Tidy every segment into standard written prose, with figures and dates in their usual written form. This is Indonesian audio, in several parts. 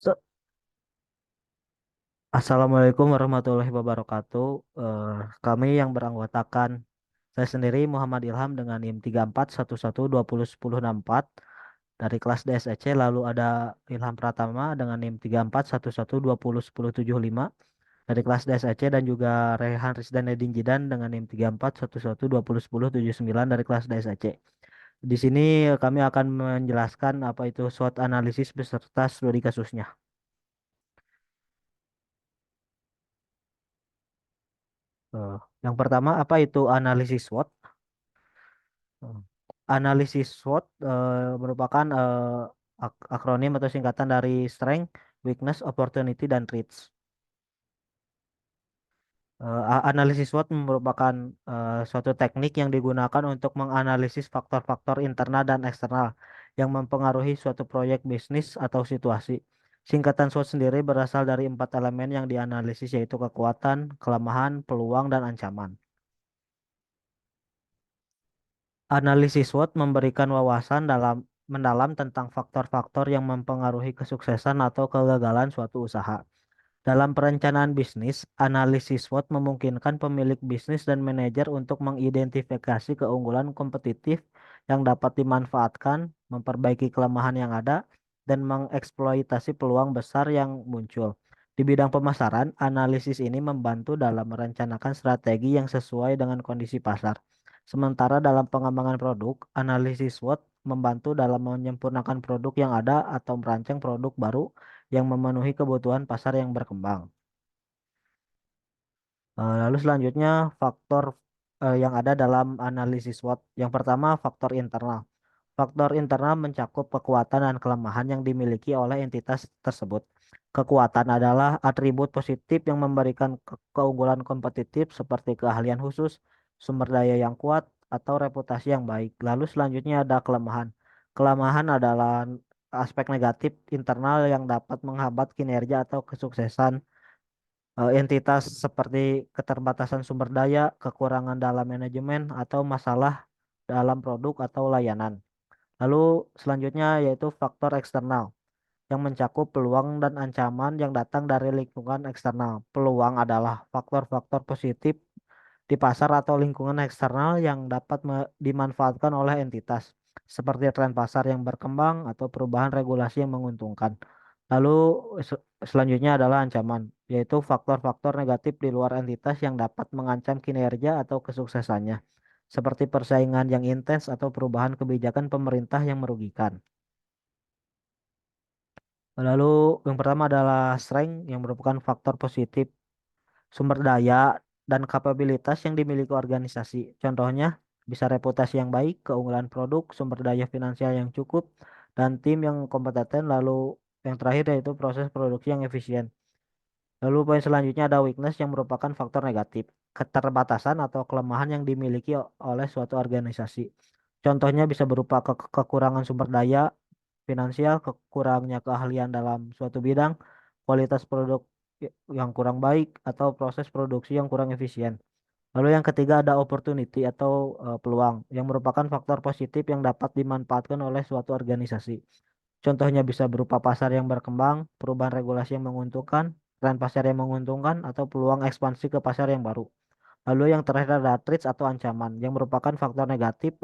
So- Assalamualaikum warahmatullahi wabarakatuh. Eh, Kami yang beranggotakan saya sendiri Muhammad Ilham dengan NIM 3411201064 dari kelas DSEC, lalu ada Ilham Pratama dengan NIM 3411201075 dari kelas DSEC, dan juga Rehan Rizdan Edin Jidan dengan NIM 3411201079 dari kelas DSEC. Di sini kami akan menjelaskan apa itu SWOT analisis beserta studi kasusnya. Eh, yang pertama, apa itu analisis SWOT? Hmm. Analisis SWOT merupakan akronim atau singkatan dari Strength, Weakness, Opportunity, dan Threats. Analisis SWOT merupakan suatu teknik yang digunakan untuk menganalisis faktor-faktor internal dan eksternal yang mempengaruhi suatu proyek bisnis atau situasi. Singkatan SWOT sendiri berasal dari 4 elemen yang dianalisis, yaitu kekuatan, kelemahan, peluang, dan ancaman. Analisis SWOT memberikan wawasan mendalam tentang faktor-faktor yang mempengaruhi kesuksesan atau kegagalan suatu usaha. Dalam perencanaan bisnis, analisis SWOT memungkinkan pemilik bisnis dan manajer untuk mengidentifikasi keunggulan kompetitif yang dapat dimanfaatkan, memperbaiki kelemahan yang ada, dan mengeksploitasi peluang besar yang muncul. Di bidang pemasaran, analisis ini membantu dalam merencanakan strategi yang sesuai dengan kondisi pasar. Sementara dalam pengembangan produk, analisis SWOT membantu dalam menyempurnakan produk yang ada atau merancang produk baru yang memenuhi kebutuhan pasar yang berkembang. Lalu selanjutnya faktor yang ada dalam analisis SWOT. Yang pertama, faktor internal. Faktor internal mencakup kekuatan dan kelemahan yang dimiliki oleh entitas tersebut. Kekuatan adalah atribut positif yang memberikan keunggulan kompetitif seperti keahlian khusus, sumber daya yang kuat, atau reputasi yang baik. Lalu selanjutnya ada kelemahan. Kelemahan adalah aspek negatif internal yang dapat menghambat kinerja atau kesuksesan entitas, seperti keterbatasan sumber daya, kekurangan dalam manajemen, atau masalah dalam produk atau layanan. Lalu selanjutnya yaitu faktor eksternal yang mencakup peluang dan ancaman yang datang dari lingkungan eksternal. Peluang adalah faktor-faktor positif di pasar atau lingkungan eksternal yang dapat dimanfaatkan oleh entitas, seperti tren pasar yang berkembang atau perubahan regulasi yang menguntungkan. Lalu selanjutnya adalah ancaman, yaitu faktor-faktor negatif di luar entitas yang dapat mengancam kinerja atau kesuksesannya, seperti persaingan yang intens atau perubahan kebijakan pemerintah yang merugikan. Lalu yang pertama adalah strength, yang merupakan faktor positif, sumber daya dan kapabilitas yang dimiliki organisasi. Contohnya bisa reputasi yang baik, keunggulan produk, sumber daya finansial yang cukup, dan tim yang kompeten. Lalu yang terakhir yaitu proses produksi yang efisien. Lalu poin selanjutnya ada weakness, yang merupakan faktor negatif, keterbatasan atau kelemahan yang dimiliki oleh suatu organisasi. Contohnya bisa berupa kekurangan sumber daya finansial, kekurangnya keahlian dalam suatu bidang, kualitas produk yang kurang baik, atau proses produksi yang kurang efisien. Lalu yang ketiga ada opportunity atau peluang, yang merupakan faktor positif yang dapat dimanfaatkan oleh suatu organisasi. Contohnya bisa berupa pasar yang berkembang, perubahan regulasi yang menguntungkan, tren pasar yang menguntungkan, atau peluang ekspansi ke pasar yang baru. Lalu yang terakhir ada threats atau ancaman, yang merupakan faktor negatif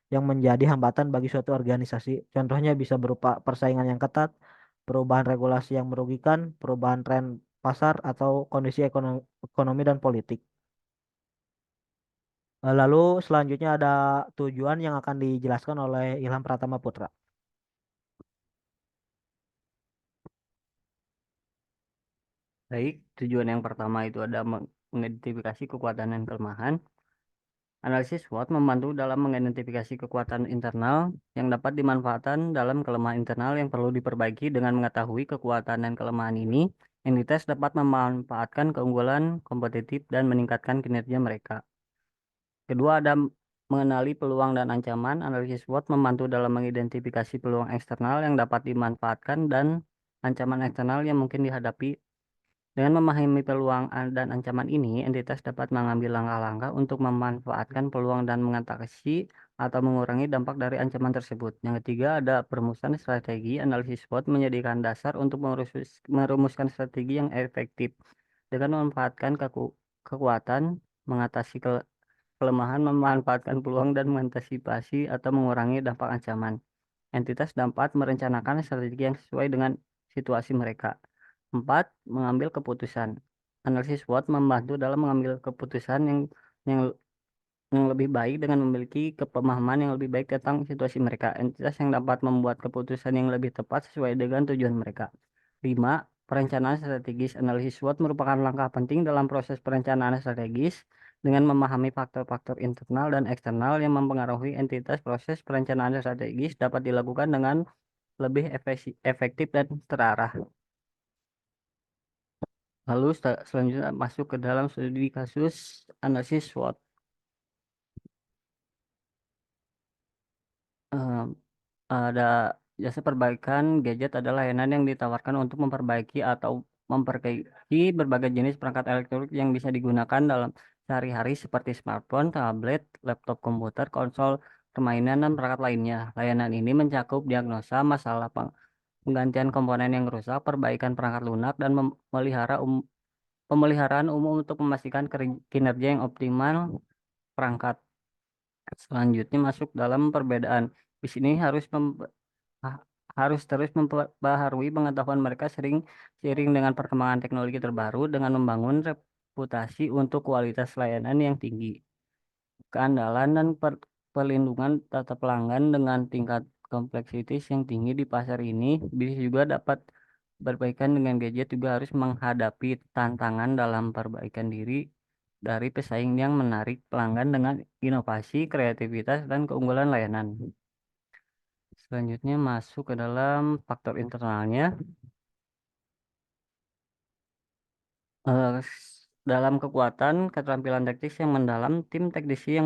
yang menjadi hambatan bagi suatu organisasi. Contohnya bisa berupa persaingan yang ketat, perubahan regulasi yang merugikan, perubahan tren pasar, atau kondisi ekonomi dan politik. Lalu selanjutnya ada tujuan yang akan dijelaskan oleh Ilham Pratama Putra. Baik, tujuan yang pertama itu ada mengidentifikasi kekuatan dan kelemahan. Analisis SWOT membantu dalam mengidentifikasi kekuatan internal yang dapat dimanfaatkan dalam kelemahan internal yang perlu diperbaiki. Dengan mengetahui kekuatan dan kelemahan ini, entitas dapat memanfaatkan keunggulan kompetitif dan meningkatkan kinerja mereka. Kedua, ada mengenali peluang dan ancaman. Analisis SWOT membantu dalam mengidentifikasi peluang eksternal yang dapat dimanfaatkan dan ancaman eksternal yang mungkin dihadapi Dengan memahami peluang dan ancaman ini, entitas dapat mengambil langkah-langkah untuk memanfaatkan peluang dan mengatasi atau mengurangi dampak dari ancaman tersebut. Yang ketiga, ada perumusan strategi. Analisis SWOT menyediakan dasar untuk merumuskan strategi yang efektif dengan memanfaatkan kekuatan, mengatasi kelemahan, memanfaatkan peluang, dan mengantisipasi atau mengurangi dampak ancaman. Entitas dapat merencanakan strategi yang sesuai dengan situasi mereka. Empat, mengambil keputusan. Analisis SWOT membantu dalam mengambil keputusan yang yang lebih baik dengan memiliki kepemahaman yang lebih baik tentang situasi mereka. Entitas yang dapat membuat keputusan yang lebih tepat sesuai dengan tujuan mereka. Lima, perencanaan strategis. Analisis SWOT merupakan langkah penting dalam proses perencanaan strategis dengan memahami faktor-faktor internal dan eksternal yang mempengaruhi entitas. Proses perencanaan strategis dapat dilakukan dengan lebih efektif dan terarah. Lalu selanjutnya masuk ke dalam studi kasus analisis SWOT. Eh, ada jasa perbaikan gadget adalah layanan yang ditawarkan untuk memperbaiki atau memperbaiki berbagai jenis perangkat elektronik yang bisa digunakan dalam sehari-hari seperti smartphone, tablet, laptop komputer, konsol, permainan, dan perangkat lainnya. Layanan ini mencakup diagnosa masalah penggantian komponen yang rusak, perbaikan perangkat lunak, dan pemeliharaan umum untuk memastikan kinerja yang optimal perangkat. Selanjutnya masuk dalam perbedaan. Di sini ha- harus terus memperbaharui pengetahuan mereka seiring dengan perkembangan teknologi terbaru dengan membangun reputasi untuk kualitas layanan yang tinggi. Keandalan dan perlindungan data pelanggan dengan tingkat kompleksitas yang tinggi di pasar ini bisa juga dapat perbaikan dengan gadget juga harus menghadapi tantangan dalam perbaikan diri dari pesaing yang menarik pelanggan dengan inovasi, kreativitas, dan keunggulan layanan. Selanjutnya masuk ke dalam faktor internalnya. Dalam kekuatan, keterampilan teknis yang mendalam, tim teknisi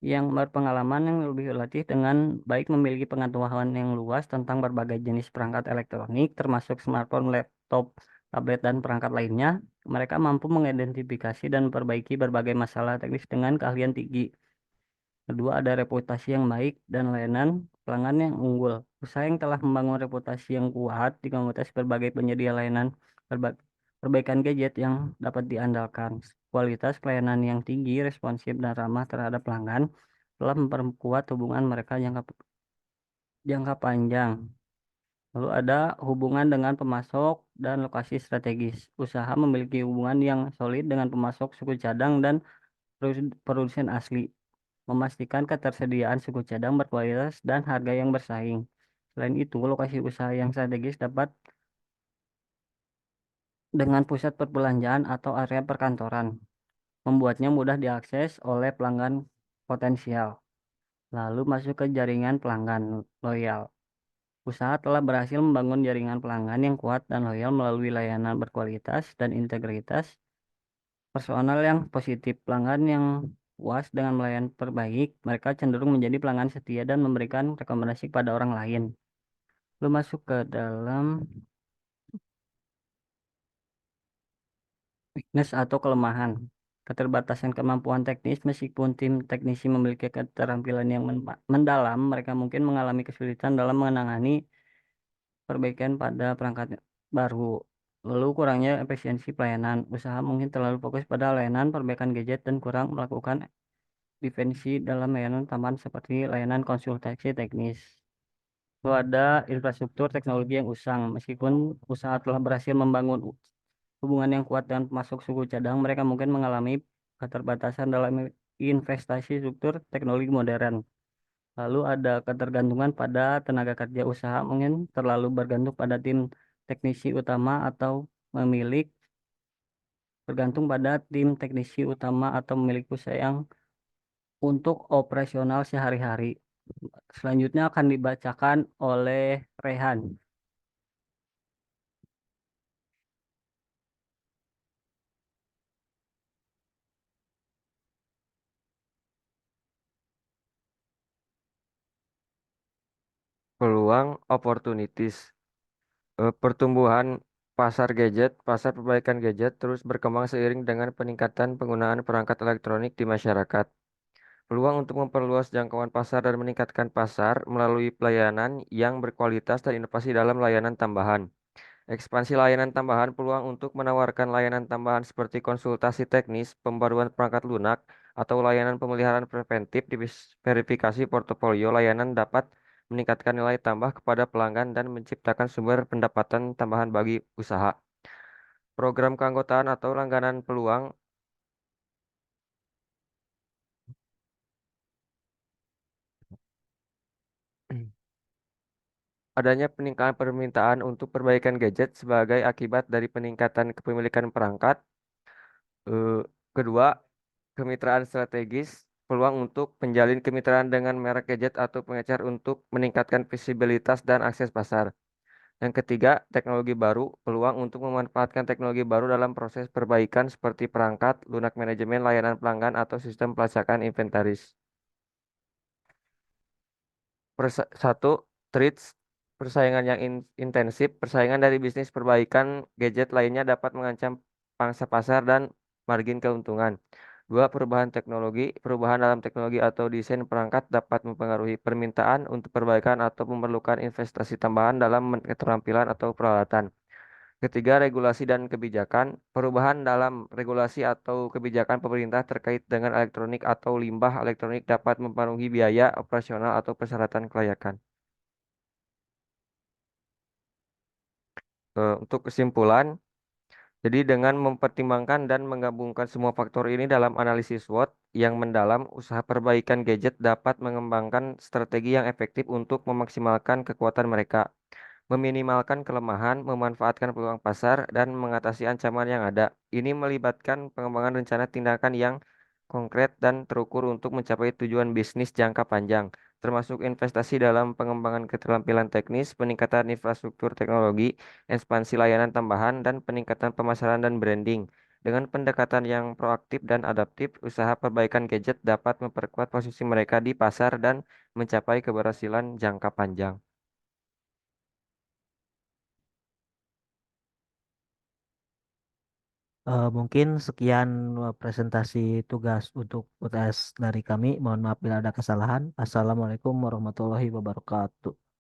yang berpengalaman yang lebih relatif dengan baik memiliki pengetahuan yang luas tentang berbagai jenis perangkat elektronik, termasuk smartphone, laptop, tablet, dan perangkat lainnya. Mereka mampu mengidentifikasi dan memperbaiki berbagai masalah teknis dengan keahlian tinggi. Kedua, ada reputasi yang baik dan layanan pelanggan yang unggul. Usaha yang telah membangun reputasi yang kuat di komunitas berbagai penyedia layanan berba- perbaikan gadget yang dapat diandalkan. Kualitas pelayanan yang tinggi, responsif, dan ramah terhadap pelanggan telah memperkuat hubungan mereka jangka panjang. Lalu ada hubungan dengan pemasok dan lokasi strategis. Usaha memiliki hubungan yang solid dengan pemasok suku cadang dan produsen asli memastikan ketersediaan suku cadang berkualitas dan harga yang bersaing. Selain itu, lokasi usaha yang strategis dapat dengan pusat perbelanjaan atau area perkantoran, membuatnya mudah diakses oleh pelanggan potensial. Lalu masuk ke jaringan pelanggan loyal. Usaha telah berhasil membangun jaringan pelanggan yang kuat dan loyal melalui layanan berkualitas dan integritas personal yang positif. Pelanggan yang puas dengan pelayanan terbaik, mereka cenderung menjadi pelanggan setia dan memberikan rekomendasi pada orang lain. Lu masuk ke dalam weakness atau kelemahan. Keterbatasan kemampuan teknis, meskipun tim teknisi memiliki keterampilan yang mendalam, mereka mungkin mengalami kesulitan dalam menangani perbaikan pada perangkat baru. Lalu kurangnya efisiensi pelayanan. Usaha mungkin terlalu fokus pada layanan perbaikan gadget dan kurang melakukan defensi dalam layanan tambahan seperti layanan konsultasi teknis. Lalu ada infrastruktur teknologi yang usang. Meskipun usaha telah berhasil membangun hubungan yang kuat dengan pemasok suku cadang, mereka mungkin mengalami keterbatasan dalam investasi struktur teknologi modern. Lalu ada ketergantungan pada tenaga kerja usaha, mungkin terlalu bergantung pada tim teknisi utama atau memilih bergantung pada tim teknisi utama atau memiliki usaha yang untuk operasional sehari-hari. Selanjutnya akan dibacakan oleh Rehan. Peluang opportunities. Pertumbuhan Pasar perbaikan gadget terus berkembang seiring dengan peningkatan penggunaan perangkat elektronik di masyarakat. Peluang untuk memperluas jangkauan pasar dan meningkatkan pasar melalui pelayanan yang berkualitas dan inovasi dalam layanan tambahan. Ekspansi layanan tambahan peluang untuk menawarkan layanan tambahan seperti konsultasi teknis, pembaruan perangkat lunak, atau layanan pemeliharaan preventif di verifikasi portofolio layanan dapat meningkatkan nilai tambah kepada pelanggan dan menciptakan sumber pendapatan tambahan bagi usaha. Program keanggotaan atau langganan peluang adanya peningkatan permintaan untuk perbaikan gadget sebagai akibat dari peningkatan kepemilikan perangkat. Eh, Kedua, kemitraan strategis, peluang untuk menjalin kemitraan dengan merek gadget atau pengecer untuk meningkatkan visibilitas dan akses pasar. Yang ketiga, teknologi baru, peluang untuk memanfaatkan teknologi baru dalam proses perbaikan seperti perangkat, lunak manajemen, layanan pelanggan, atau sistem pelacakan inventaris. Satu, trades persaingan yang intensif. Persaingan dari bisnis perbaikan gadget lainnya dapat mengancam pangsa pasar dan margin keuntungan. Dua, perubahan teknologi. Perubahan dalam teknologi atau desain perangkat dapat mempengaruhi permintaan untuk perbaikan atau memerlukan investasi tambahan dalam keterampilan atau peralatan. Ketiga, regulasi dan kebijakan. Perubahan dalam regulasi atau kebijakan pemerintah terkait dengan elektronik atau limbah elektronik dapat mempengaruhi biaya operasional atau persyaratan kelayakan. Untuk kesimpulan, jadi dengan mempertimbangkan dan menggabungkan semua faktor ini dalam analisis SWOT yang mendalam, usaha perbaikan gadget dapat mengembangkan strategi yang efektif untuk memaksimalkan kekuatan mereka, meminimalkan kelemahan, memanfaatkan peluang pasar, dan mengatasi ancaman yang ada. Ini melibatkan pengembangan rencana tindakan yang konkret dan terukur untuk mencapai tujuan bisnis jangka panjang, termasuk investasi dalam pengembangan keterampilan teknis, peningkatan infrastruktur teknologi, ekspansi layanan tambahan, dan peningkatan pemasaran dan branding. Dengan pendekatan yang proaktif dan adaptif, usaha perbaikan gadget dapat memperkuat posisi mereka di pasar dan mencapai keberhasilan jangka panjang. Mungkin sekian presentasi tugas untuk UTS dari kami. Mohon maaf bila ada kesalahan. Assalamualaikum warahmatullahi wabarakatuh.